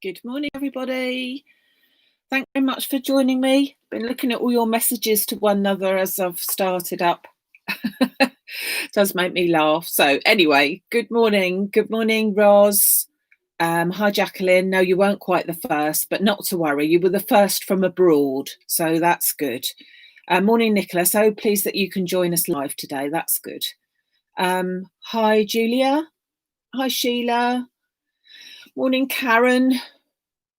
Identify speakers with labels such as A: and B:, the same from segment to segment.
A: Good morning, everybody. Thank you very much for joining me. Been looking at all your messages to one another as I've started up. Does make me laugh. So anyway, good morning. Good morning, Roz. Hi, Jacqueline. No, you weren't quite the first, but not to worry. You were the first from abroad, so that's good. Morning, Nicola. So pleased that you can join us live today. That's good. Hi, Julia. Hi, Sheila. Morning, Karen.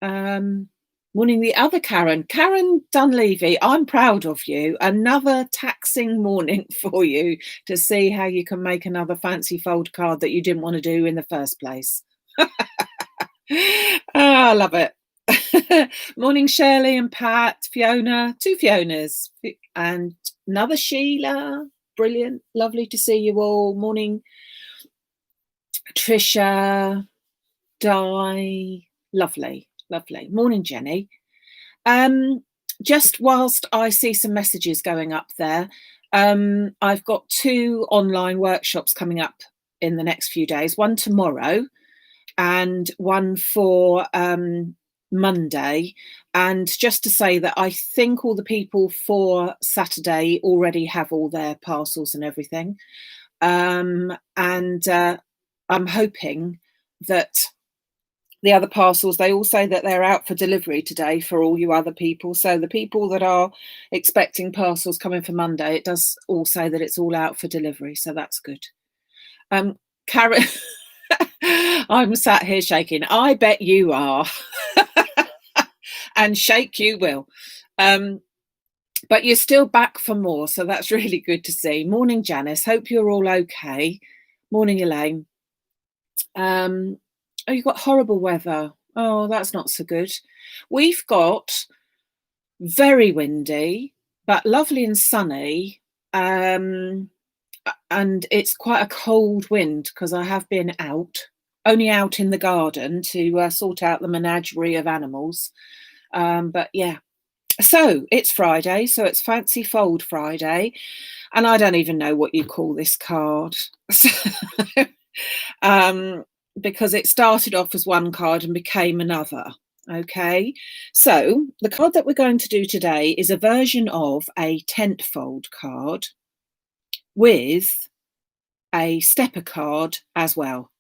A: Morning, the other Karen Dunleavy. I'm proud of you. Another taxing morning for you to see how you can make another fancy fold card that you didn't want to do in the first place. I love it. Morning, Shirley and Pat, Fiona, two Fionas, and another Sheila. Brilliant. Lovely to see you all. Morning, Trisha, Di. Lovely. Morning, Jenny. Just whilst I see some messages going up there, I've got 2 online workshops coming up in the next few days, one tomorrow and one for Monday. And just to say that I think all the people for Saturday already have all their parcels and everything. And I'm hoping that the other parcels, they all say that they're out for delivery today for all you other people. So the people that are expecting parcels coming for Monday, it does all say that it's all out for delivery. So that's good. Karen, I'm sat here shaking. I bet you are. And shake you will. But you're still back for more. So that's really good to see. Morning, Janice. Hope you're all okay. Morning, Elaine. Oh, you've got horrible weather. Oh, that's not so good. We've got very windy, but lovely and sunny. And it's quite a cold wind because I have been only out in the garden to sort out the menagerie of animals. But yeah, so it's Friday, so it's Fancy Fold Friday. And I don't even know what you call this card. Because it started off as one card and became another. Okay, so the card that we're going to do today is a version of a tent fold card with a stepper card as well.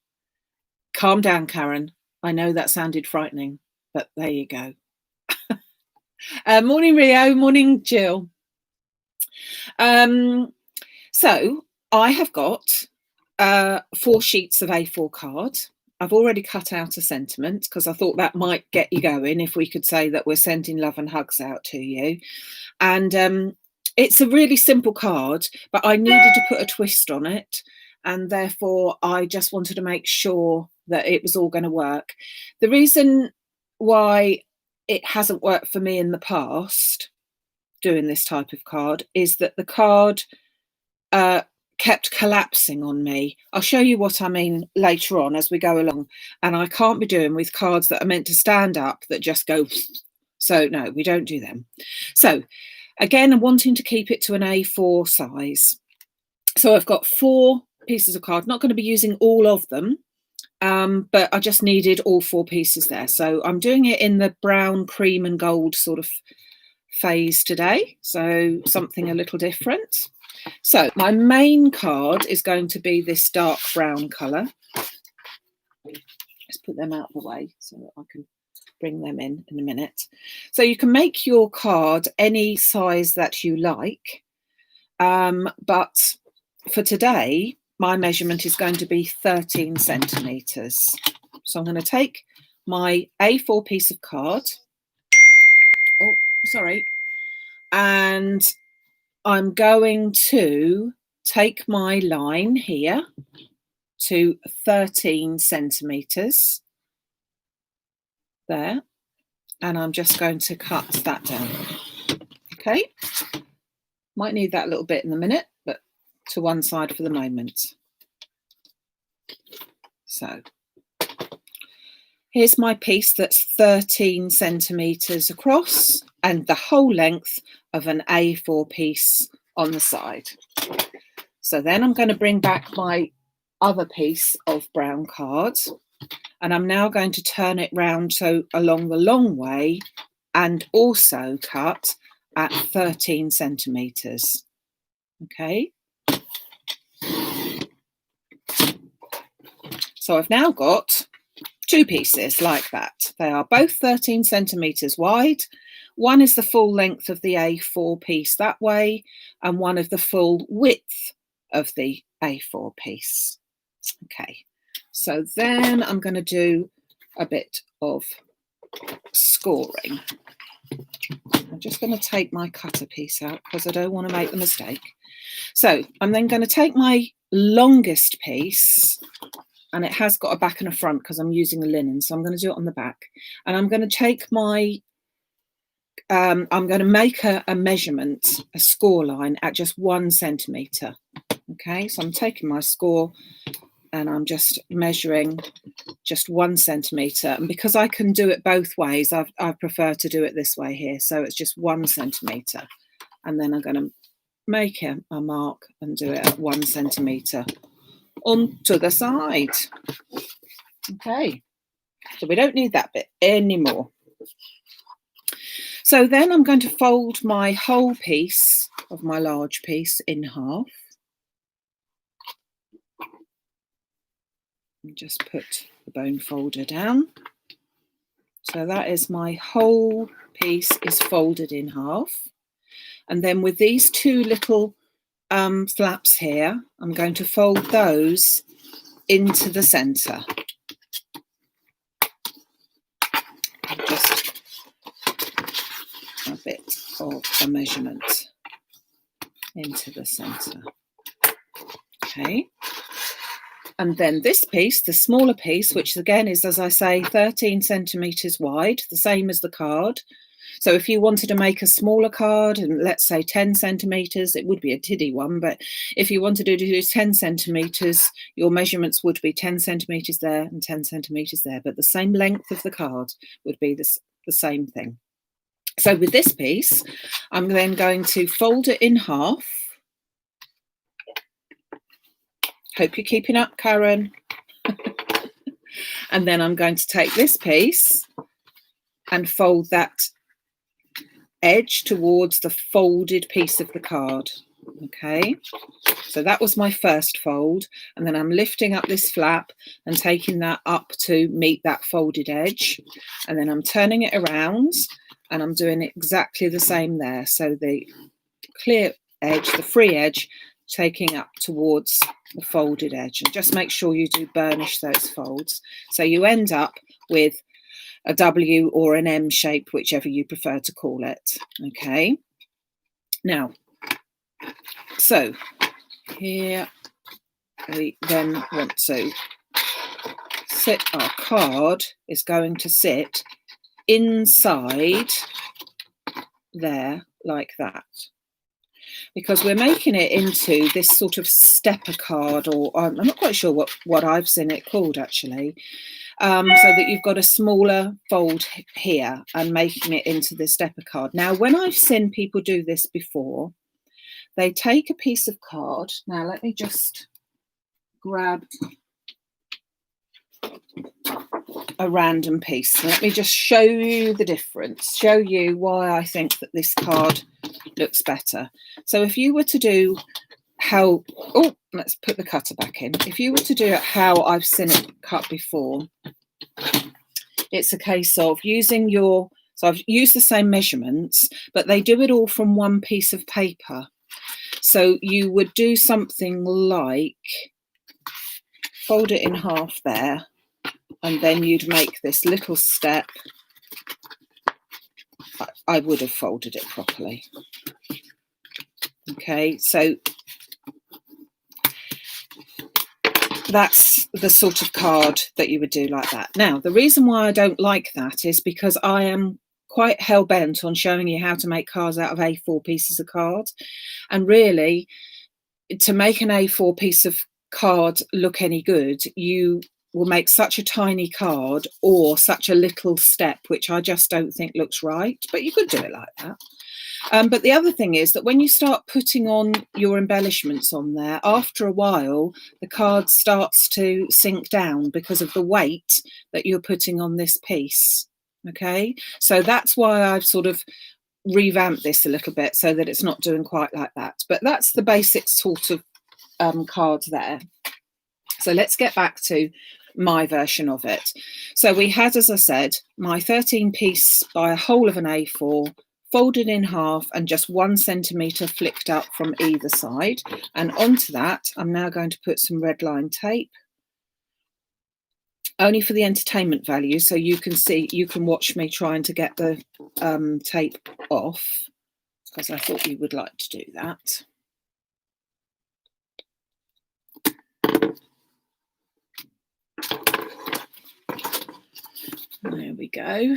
A: Calm down, Karen. I know that sounded frightening, but there you go. Morning, Rio. Morning, Jill. So I have got 4 sheets of A4 cards. I've already cut out a sentiment because I thought that might get you going if we could say that we're sending love and hugs out to you. And it's a really simple card, but I needed to put a twist on it. And therefore, I just wanted to make sure that it was all going to work. The reason why it hasn't worked for me in the past doing this type of card is that the card kept collapsing on me. I'll show you what I mean later on as we go along. And I can't be doing with cards that are meant to stand up that just go. So no, we don't do them. So again, I'm wanting to keep it to an A4 size. So I've got 4 pieces of card, not going to be using all of them, but I just needed all 4 pieces there. So I'm doing it in the brown, cream and gold sort of phase today. So something a little different. So my main card is going to be this dark brown colour. Let's put them out of the way so that I can bring them in a minute. So you can make your card any size that you like. But for today, my measurement is going to be 13 centimetres. So I'm going to take my A4 piece of card. Oh, sorry. And I'm going to take my line here to 13 centimetres there, and I'm just going to cut that down. Okay, might need that a little bit in a minute, but to one side for the moment. So here's my piece that's 13 centimetres across and the whole length of an A4 piece on the side. So then I'm going to bring back my other piece of brown cards And I'm now going to turn it round so along the long way and also cut at 13 centimetres. Okay. So I've now got two pieces like that. They are both 13 centimetres wide. One is the full length of the A4 piece that way, and one of the full width of the A4 piece. Okay, so then I'm going to do a bit of scoring. I'm just going to take my cutter piece out because I don't want to make the mistake. So I'm then going to take my longest piece, and it has got a back and a front because I'm using a linen, so I'm going to do it on the back. And I'm going to take my, I'm going to make a measurement, a score line at just 1 centimetre. Okay, so I'm taking my score and I'm just measuring just 1 centimetre. And because I can do it both ways, I prefer to do it this way here. So it's just 1 centimetre. And then I'm going to make a mark and do it at 1 centimetre onto the side. Okay, so we don't need that bit anymore. So then I'm going to fold my whole piece of my large piece in half. And just put the bone folder down. So that is my whole piece is folded in half. And then with these two little flaps here, I'm going to fold those into the centre. Just a bit of a measurement into the centre. Okay. And then this piece, the smaller piece, which again is, as I say, 13 centimetres wide, the same as the card. So if you wanted to make a smaller card, and let's say 10 centimetres, it would be a tiddy one, but if you wanted to do 10 centimetres, your measurements would be 10 centimetres there and 10 centimetres there, but the same length of the card would be the same thing. So with this piece, I'm then going to fold it in half. Hope you're keeping up, Karen. And then I'm going to take this piece and fold that edge towards the folded piece of the card. Okay, so that was my first fold, and then I'm lifting up this flap and taking that up to meet that folded edge, and then I'm turning it around and I'm doing exactly the same there. So the clear edge, the free edge, taking up towards the folded edge, and just make sure you do burnish those folds so you end up with a W or an M shape, whichever you prefer to call it. Okay, now so here we then want to sit, our card is going to sit inside there like that, because we're making it into this sort of stepper card, or I'm not quite sure what I've seen it called actually, so that you've got a smaller fold here and making it into the stepper card. Now, when I've seen people do this before, they take a piece of card. Now, let me just grab a random piece. Let me just show you the difference, show you why I think that this card looks better. So if you were to do how, oh, let's put the cutter back in. If you were to do it how I've seen it cut before, it's a case of using your, so I've used the same measurements, but they do it all from one piece of paper. So you would do something like fold it in half there, and then you'd make this little step. I would have folded it properly. Okay, so that's the sort of card that you would do like that. Now, the reason why I don't like that is because I am quite hell-bent on showing you how to make cards out of A4 pieces of card. And really, to make an A4 piece of card look any good, you will make such a tiny card or such a little step, which I just don't think looks right, but you could do it like that. But the other thing is that when you start putting on your embellishments on there, after a while, the card starts to sink down because of the weight that you're putting on this piece. Okay, so that's why I've sort of revamped this a little bit so that it's not doing quite like that. But that's the basic sort of card there. So let's get back to my version of it. So we had, as I said, my 13 piece by a whole of an A4, folded in half and just 1 centimetre flicked up from either side. And onto that, I'm now going to put some red line tape, only for the entertainment value, so you can see, you can watch me trying to get the tape off, because I thought you would like to do that. There we go.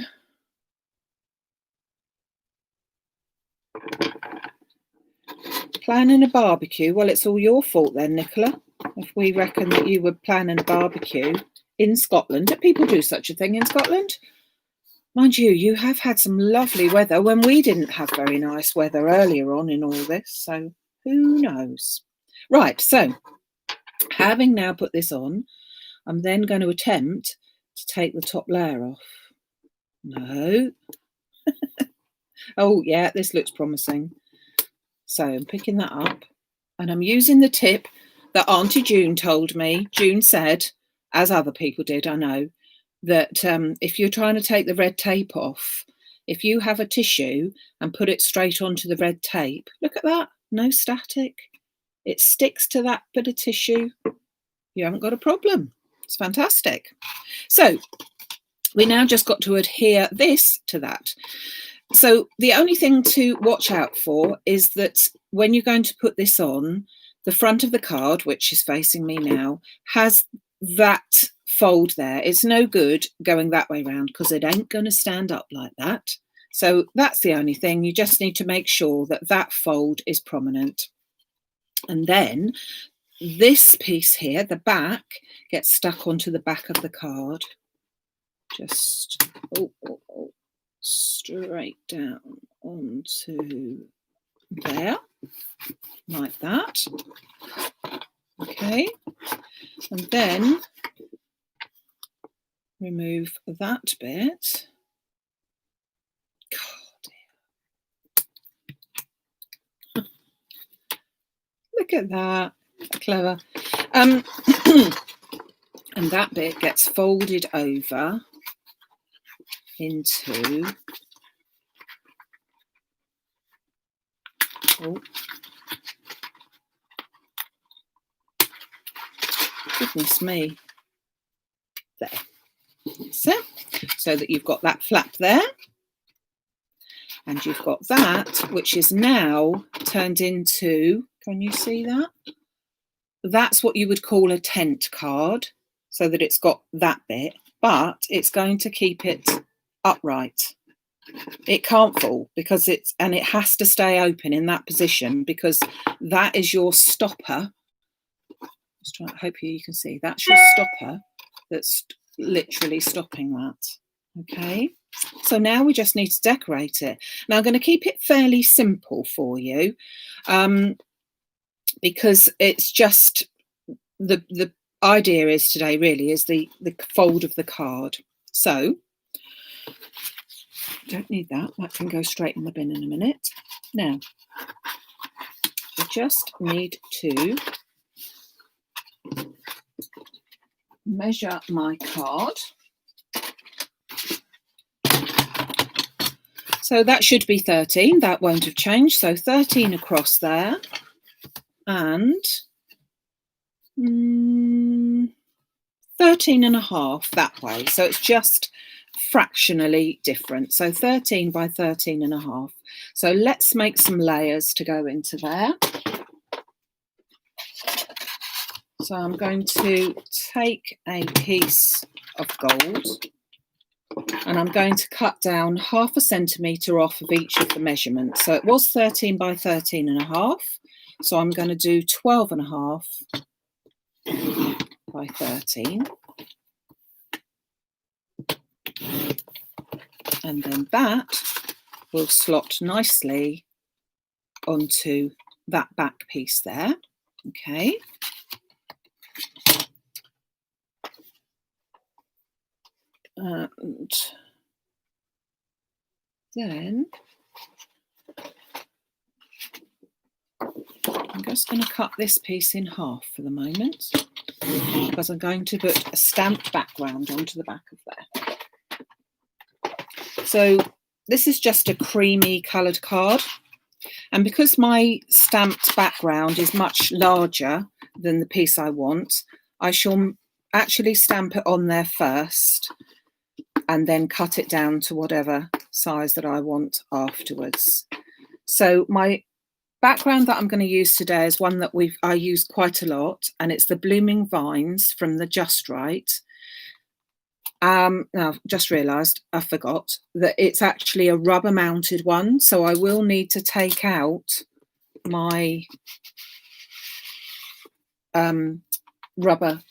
A: Planning a barbecue? Well, it's all your fault then, Nicola. If we reckon that you were planning a barbecue in Scotland. Do people do such a thing in Scotland? Mind you, you have had some lovely weather when we didn't have very nice weather earlier on in all this, so who knows? Right, so having now put this on, I'm then going to attempt to take the top layer off. No. Oh, yeah, this looks promising. So I'm picking that up and I'm using the tip that Auntie June told me. June said, as other people did, I know, that if you're trying to take the red tape off, if you have a tissue and put it straight onto the red tape, look at that, no static. It sticks to that bit of tissue. You haven't got a problem. It's fantastic. So we now just got to adhere this to that. So the only thing to watch out for is that when you're going to put this on, the front of the card, which is facing me now, has that fold there. It's no good going that way around because it ain't going to stand up like that. So that's the only thing. You just need to make sure that that fold is prominent. And then this piece here, the back, gets stuck onto the back of the card. Just straight down onto there, like that. Okay, and then remove that bit. God, look at that, clever. And that bit gets folded over into, goodness me, there. So that you've got that flap there, and you've got that, which is now turned into, can you see that? That's what you would call a tent card, so that it's got that bit, but it's going to keep it upright. It can't fall because it has to stay open in that position, because that is your stopper. Just trying to hope you can see, that's your stopper that's literally stopping that. Okay, so now we just need to decorate it. Now I'm going to keep it fairly simple for you, because it's just the idea is today really is the fold of the card. So don't need that, that can go straight in the bin in a minute. Now I just need to measure my card. So that should be 13, that won't have changed. So 13 across there and 13 and a half that way. So it's just fractionally different. So 13 by 13 and a half. So let's make some layers to go into there. So I'm going to take a piece of gold and I'm going to cut down 0.5 centimetre off of each of the measurements. So it was 13 by 13 and a half. So I'm going to do 12 and a half by 13. And then that will slot nicely onto that back piece there. Okay. And then I'm just going to cut this piece in half for the moment, because I'm going to put a stamped background onto the back of there. So this is just a creamy coloured card, and because my stamped background is much larger than the piece I want, I shall actually stamp it on there first and then cut it down to whatever size that I want afterwards. So my background that I'm going to use today is one that I use quite a lot, and it's the Blooming Vines from the Just Right. Now, just realised I forgot that it's actually a rubber mounted one, so I will need to take out my rubber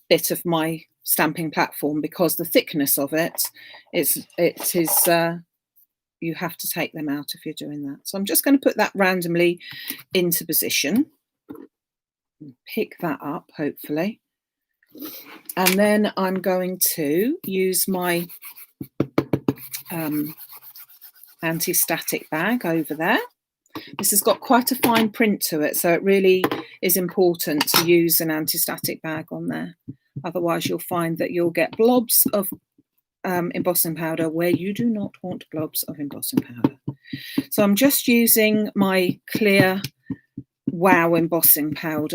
A: bit of my stamping platform, because the thickness of it is you have to take them out if you're doing that. So I'm just going to put that randomly into position and pick that up, hopefully. And then I'm going to use my anti-static bag over there. This has got quite a fine print to it, so it really is important to use an anti-static bag on there. Otherwise, you'll find that you'll get blobs of embossing powder where you do not want blobs of embossing powder. So I'm just using my clear Wow embossing pad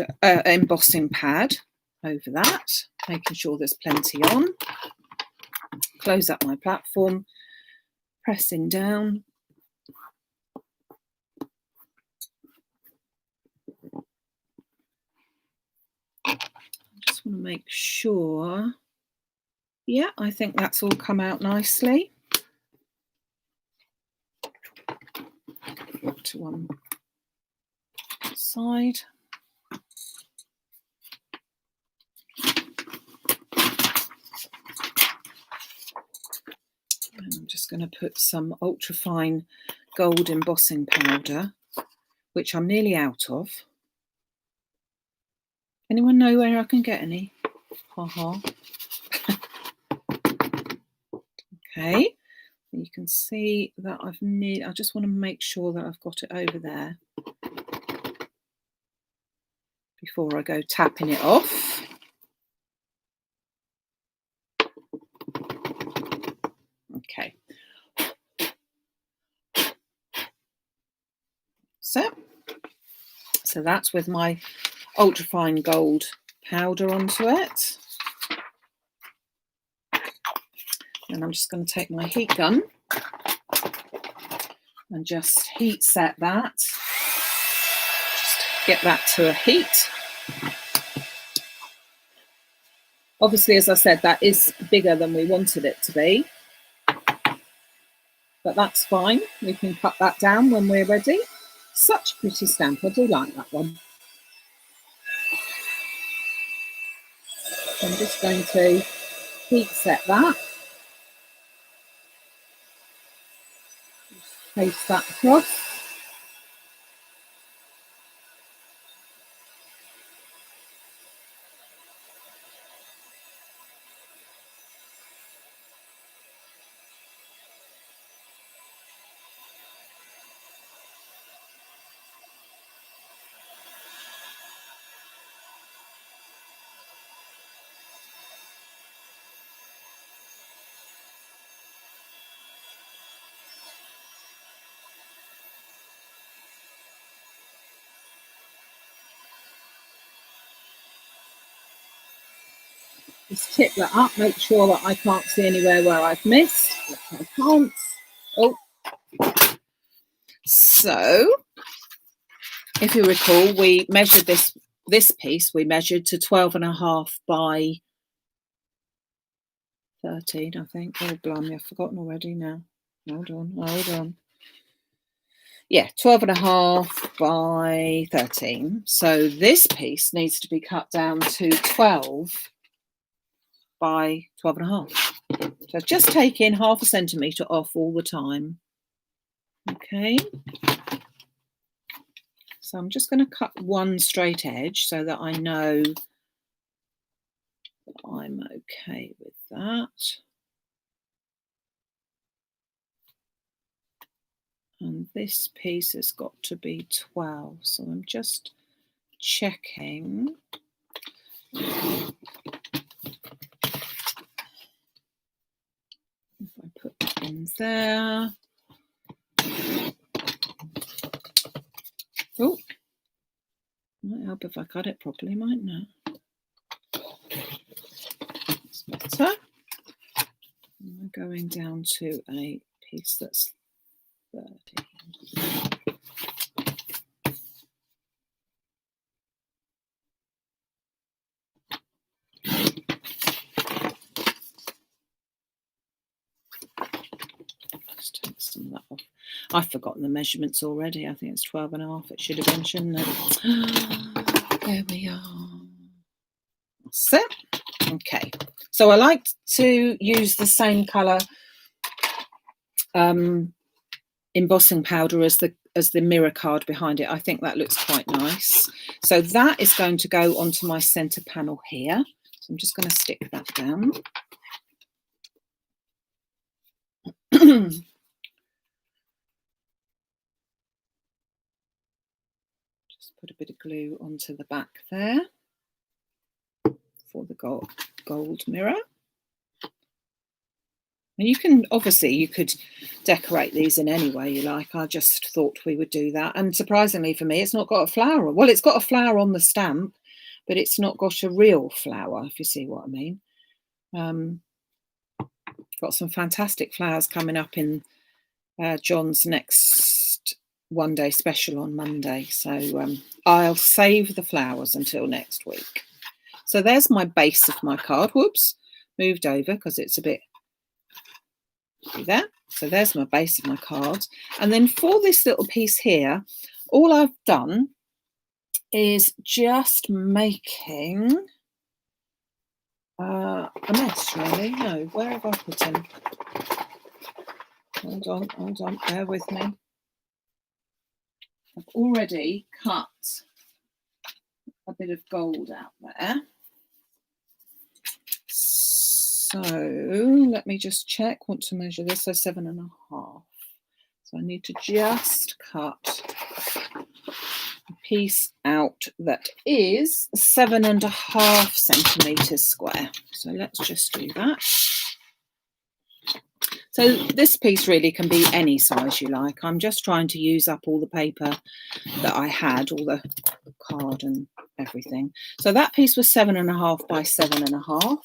A: over that, making sure there's plenty on. Close up my platform, pressing down. I just want to make sure. Yeah, I think that's all come out nicely. To one side. And I'm just going to put some ultrafine gold embossing powder, which I'm nearly out of. Anyone know where I can get any? Ha. Okay, you can see that I just want to make sure that I've got it over there before I go tapping it off. Okay. So that's with my ultrafine gold powder onto it. And I'm just going to take my heat gun and just heat set that. Just get that to a heat. Obviously, as I said, that is bigger than we wanted it to be. But that's fine. We can cut that down when we're ready. Such a pretty stamp. I do like that one. So I'm just going to heat set that. Paste that across. Just tip that up, make sure that I can't see anywhere where I've missed. I can't. Oh. So, if you recall, we measured this piece, we measured to 12.5 by 13, I think. Oh, blimey, I've forgotten already now. Hold on. Yeah, 12.5 by 13. So this piece needs to be cut down to 12 by 12.5. So just take in 0.5 centimetre off all the time. Okay. So I'm just going to cut one straight edge so that I know that I'm okay with that. And this piece has got to be 12. So I'm just checking. If I put that in there. Oh, might help if I cut it properly, mightn't it? It's better. I'm going down to a piece that's 30. Just take some of that off. I've forgotten the measurements already. I think it's 12.5. It should have been, shouldn't it? There we are. That's it. Okay. So I like to use the same colour embossing powder as the mirror card behind it. I think that looks quite nice. So that is going to go onto my centre panel here. So I'm just going to stick that down. Just put a bit of glue onto the back there for the gold mirror. And you can, obviously, you could decorate these in any way you like. I just thought we would do that. And surprisingly for me, it's not got a flower. Well, it's got a flower on the stamp, but it's not got a real flower, if you see what I mean. Got some fantastic flowers coming up in John's next one day special on Monday. So I'll save the flowers until next week. So there's my base of my card. Whoops, moved over because it's a bit... See there? So there's my base of my card. And then for this little piece here, all I've done is just making a mess, really. No, where have I put him? Hold on, bear with me. I've already cut a bit of gold out there. So let me just check. Want to measure this? So 7.5. So I need to just cut a piece out that is 7.5 centimetres square. So let's just do that. So this piece really can be any size you like. I'm just trying to use up all the paper that I had, all the card and everything. So that piece was 7.5 by 7.5.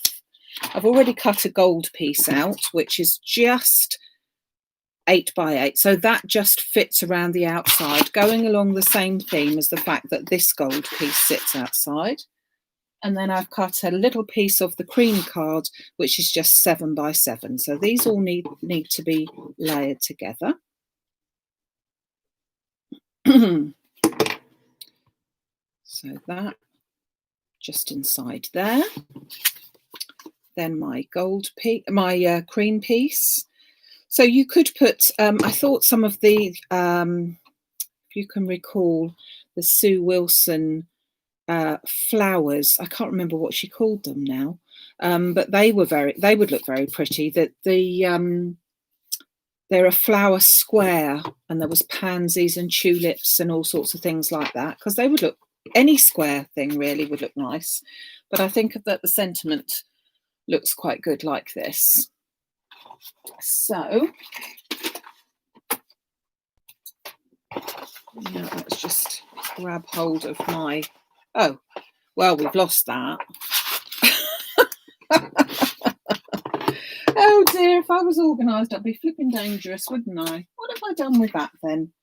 A: I've already cut a gold piece out, which is just 8 by 8. So that just fits around the outside, going along the same theme as the fact that this gold piece sits outside. And then I've cut a little piece of the cream card, which is just 7 by 7. So these all need to be layered together. So that just inside there. Then my gold piece, my cream piece. So you could put, I thought some of the, if you can recall, the Sue Wilson flowers. I can't remember what she called them now, but they would look very pretty. That they're a flower square, and there was pansies and tulips and all sorts of things like that. Because they would look, any square thing really would look nice. But I think that the sentiment looks quite good like this. So yeah, let's just grab hold of my, oh well, we've lost that. Oh dear, if I was organised I'd be flipping dangerous, wouldn't I? What have I done with that then?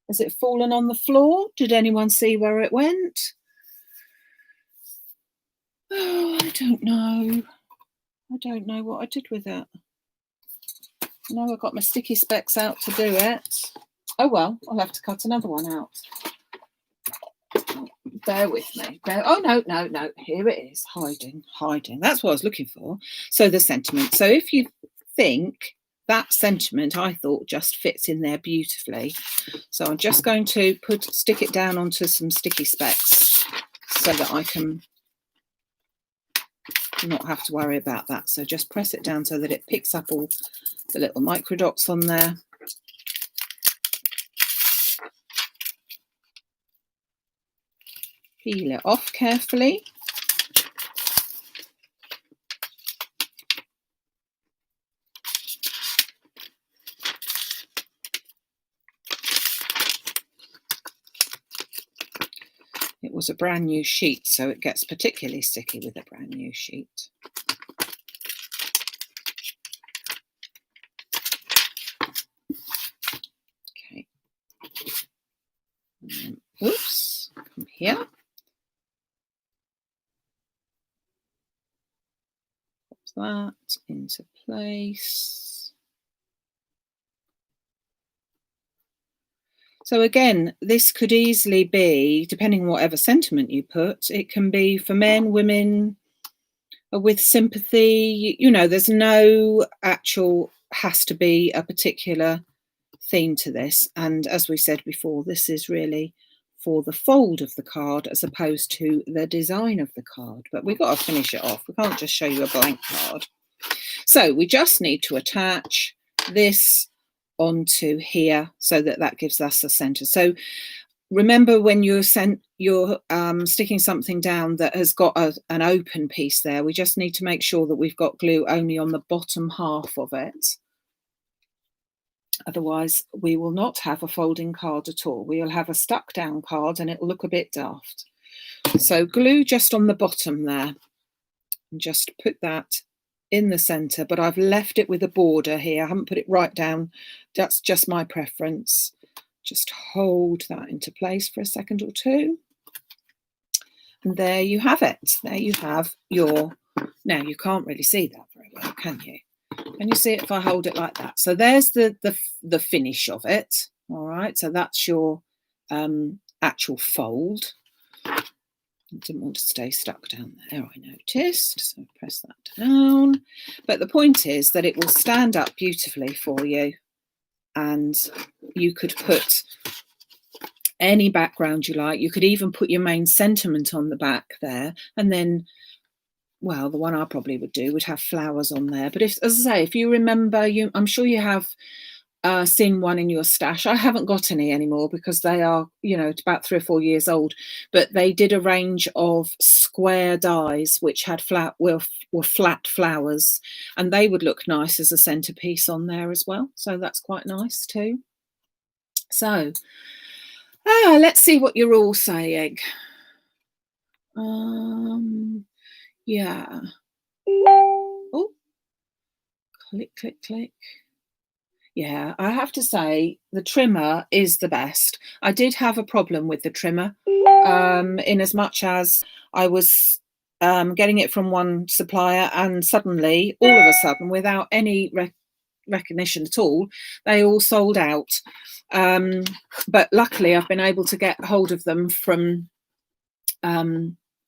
A: Has it fallen on the floor? Did anyone see where it went? Oh, I don't know. I don't know what I did with it. No, I got my sticky specs out to do it. Oh well, I'll have to cut another one out. Bear with me. Oh no, here it is, hiding. That's what I was looking for. So the sentiment. So if you think that sentiment, I thought, just fits in there beautifully. So I'm just going to stick it down onto some sticky specs so that I can not have to worry about that. So just press it down so that it picks up all the little micro dots on there. Peel it off carefully. It was a brand new sheet, so it gets particularly sticky with a brand new sheet. Okay. And then, oops, come here. Pop that into place. So again, this could easily be, depending on whatever sentiment you put, it can be for men, women, with sympathy. You know, there's no actual has to be a particular theme to this. And as we said before, this is really for the fold of the card as opposed to the design of the card. But we've got to finish it off. We can't just show you a blank card. So we just need to attach this onto here so that that gives us a center. So remember, when you're sticking something down that has got an open piece there, we just need to make sure that we've got glue only on the bottom half of it. Otherwise, we will not have a folding card at all. We will have a stuck down card and it'll look a bit daft. So glue just on the bottom there and just put that in the center, but I've left it with a border here. I haven't put it right down. That's just my preference. Just hold that into place for a second or two. And there you have it. There you have your, now you can't really see that very well, can you? Can you see it if I hold it like that? So there's the finish of it. All right, so that's your actual fold. I didn't want to stay stuck down there, I noticed, so press that down. But the point is that it will stand up beautifully for you, and you could put any background you like. You could even put your main sentiment on the back there, and then, well, the one I probably would do would have flowers on there. But if, as I say, if you remember, I'm sure you have seen one in your stash. I haven't got any anymore because they are, you know, about 3 or 4 years old. But they did a range of square dies which had were flat flowers, and they would look nice as a centerpiece on there as well. So that's quite nice too. So let's see what you're all saying. Yeah. Oh, click, click, click. Yeah, I have to say the trimmer is the best. I did have a problem with the trimmer, in as much as I was getting it from one supplier, and suddenly, all of a sudden, without any recognition at all, they all sold out. But luckily, I've been able to get hold of them from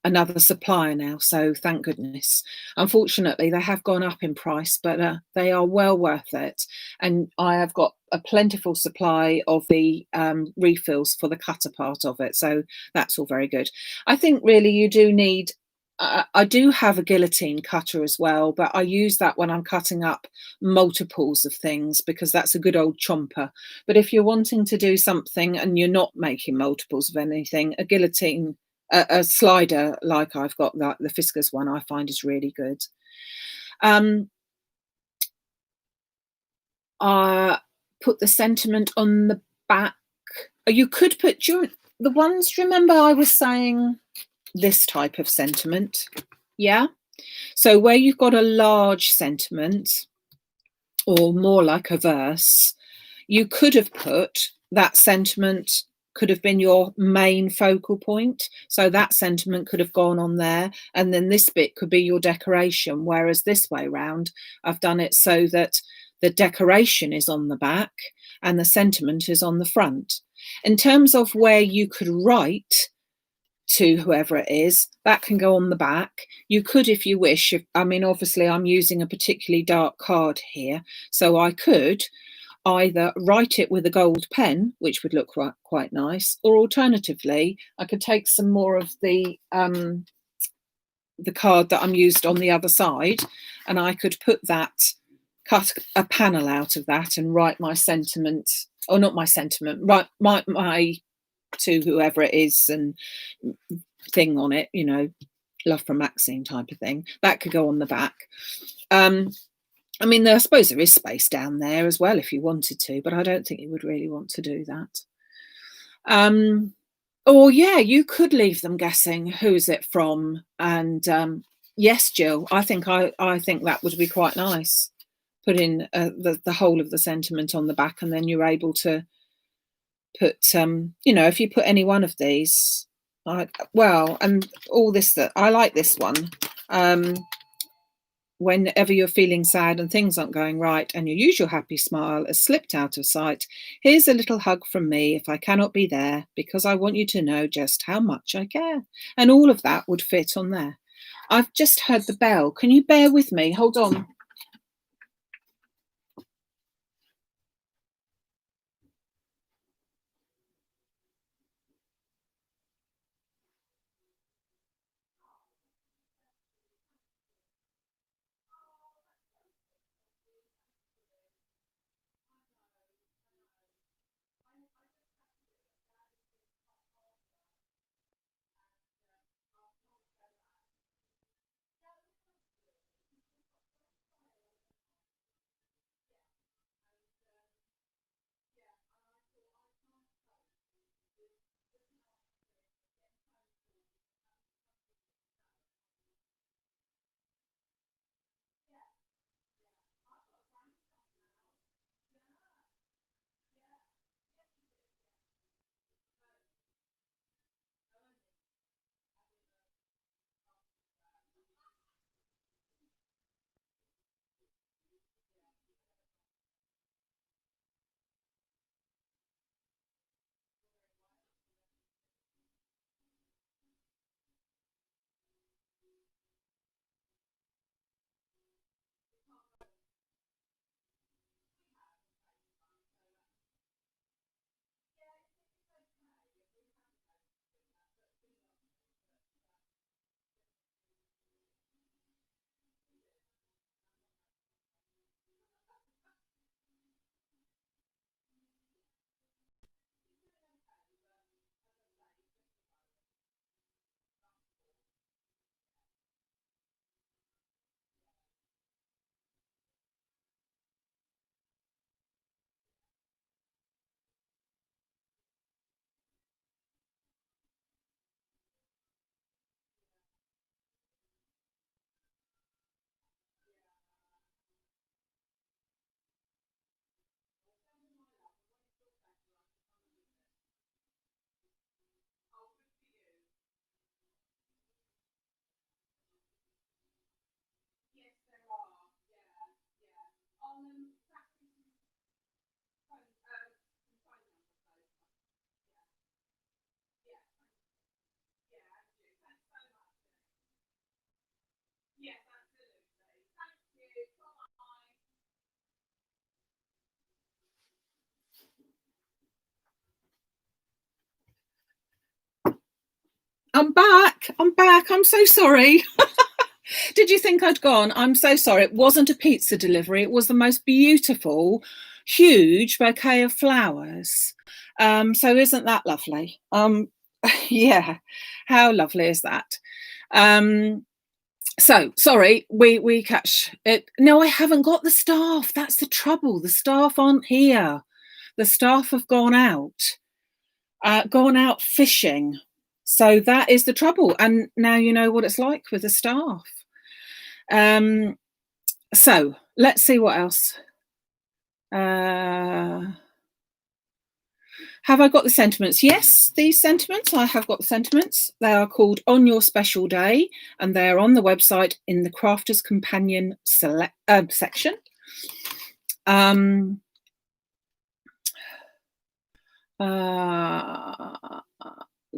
A: another supplier now, so thank goodness. Unfortunately, they have gone up in price, but they are well worth it, and I have got a plentiful supply of the refills for the cutter part of it, so that's all very good. I think really you do need, I do have a guillotine cutter as well, but I use that when I'm cutting up multiples of things because that's a good old chomper. But if you're wanting to do something and you're not making multiples of anything, a guillotine, a slider like I've got, like the Fiskars one, I find is really good. I put the sentiment on the back. You could put the ones, remember I was saying this type of sentiment, yeah? So where you've got a large sentiment, or more like a verse, you could have put that sentiment, could have been your main focal point. So that sentiment could have gone on there, and then this bit could be your decoration. Whereas this way round, I've done it so that the decoration is on the back and the sentiment is on the front. In terms of where you could write, to whoever it is. That can go on the back. You could, if you wish, I mean, obviously I'm using a particularly dark card here, so I could either write it with a gold pen, which would look quite nice, or alternatively, I could take some more of the card that I'm used on the other side, and I could cut a panel out of that and write my sentiment, or not my sentiment, write my to whoever it is and thing on it, love from Maxine type of thing. That could go on the back. I mean, I suppose there is space down there as well if you wanted to, but I don't think you would really want to do that. Or yeah, you could leave them guessing who's it from. And yes, Jill, I think that would be quite nice. Put in the whole of the sentiment on the back, and then you're able to put, if you put any one of these, and all this, that I like this one. Whenever you're feeling sad and things aren't going right and your usual happy smile has slipped out of sight, here's a little hug from me if I cannot be there, because I want you to know just how much I care. And all of that would fit on there. I've just heard the bell. Can you bear with me? Hold on. I'm back. I'm so sorry. Did you think I'd gone? I'm so sorry. It wasn't a pizza delivery. It was the most beautiful, huge bouquet of flowers. So isn't that lovely? Yeah, how lovely is that? So sorry, we catch it. No, I haven't got the staff. That's the trouble. The staff aren't here. The staff have gone out fishing. So that is the trouble. And now you know what it's like with the staff. So let's see what else. Have I got the sentiments? Yes, these sentiments. I have got the sentiments. They are called On Your Special Day, and they are on the website in the Crafter's Companion section.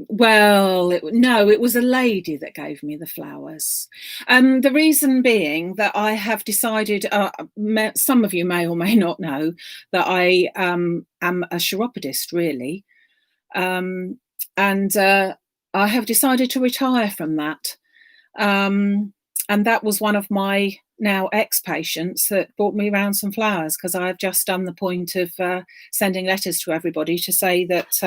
A: Well, no, it was a lady that gave me the flowers. The reason being that I have decided, some of you may or may not know, that I am a chiropodist, really. And I have decided to retire from that. And that was one of my now ex-patients that brought me around some flowers, because I've just done the point of sending letters to everybody to say that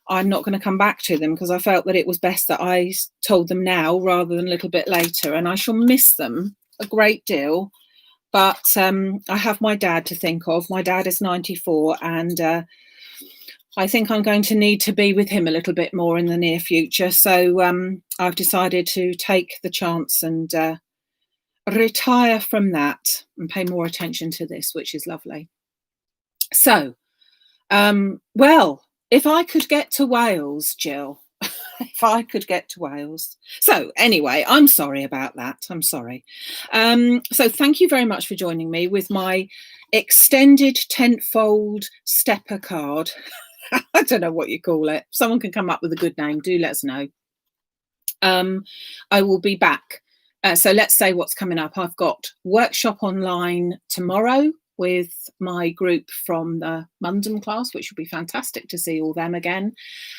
A: I'm not going to come back to them, because I felt that it was best that I told them now rather than a little bit later. And I shall miss them a great deal. But I have my dad to think of. My dad is 94, and I think I'm going to need to be with him a little bit more in the near future. So I've decided to take the chance and retire from that and pay more attention to this, which is lovely. So, well, if I could get to Wales, Jill, if I could get to Wales. So anyway, I'm sorry about that. I'm sorry. So thank you very much for joining me with my extended tentfold stepper card. I don't know what you call it. Someone can come up with a good name. Do let us know. I will be back. So let's say what's coming up. I've got workshop online tomorrow with my group from the Mundham class, which will be fantastic to see all them again.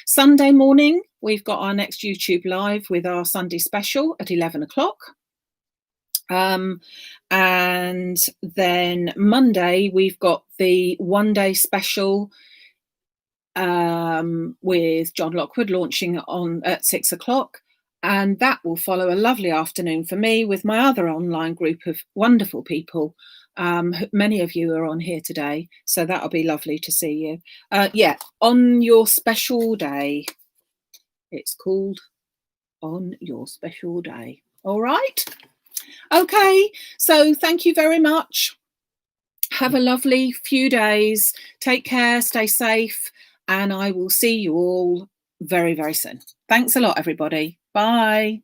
A: Sunday morning, we've got our next YouTube live with our Sunday special at 11 o'clock. And then Monday, we've got the one-day special with John Lockwood launching on at 6 o'clock. And that will follow a lovely afternoon for me with my other online group of wonderful people. Many of you are on here today, so that'll be lovely to see you. Yeah, on your special day. It's called On Your Special Day. All right. Okay, so thank you very much. Have a lovely few days. Take care, stay safe, and I will see you all very, very soon. Thanks a lot, everybody. Bye.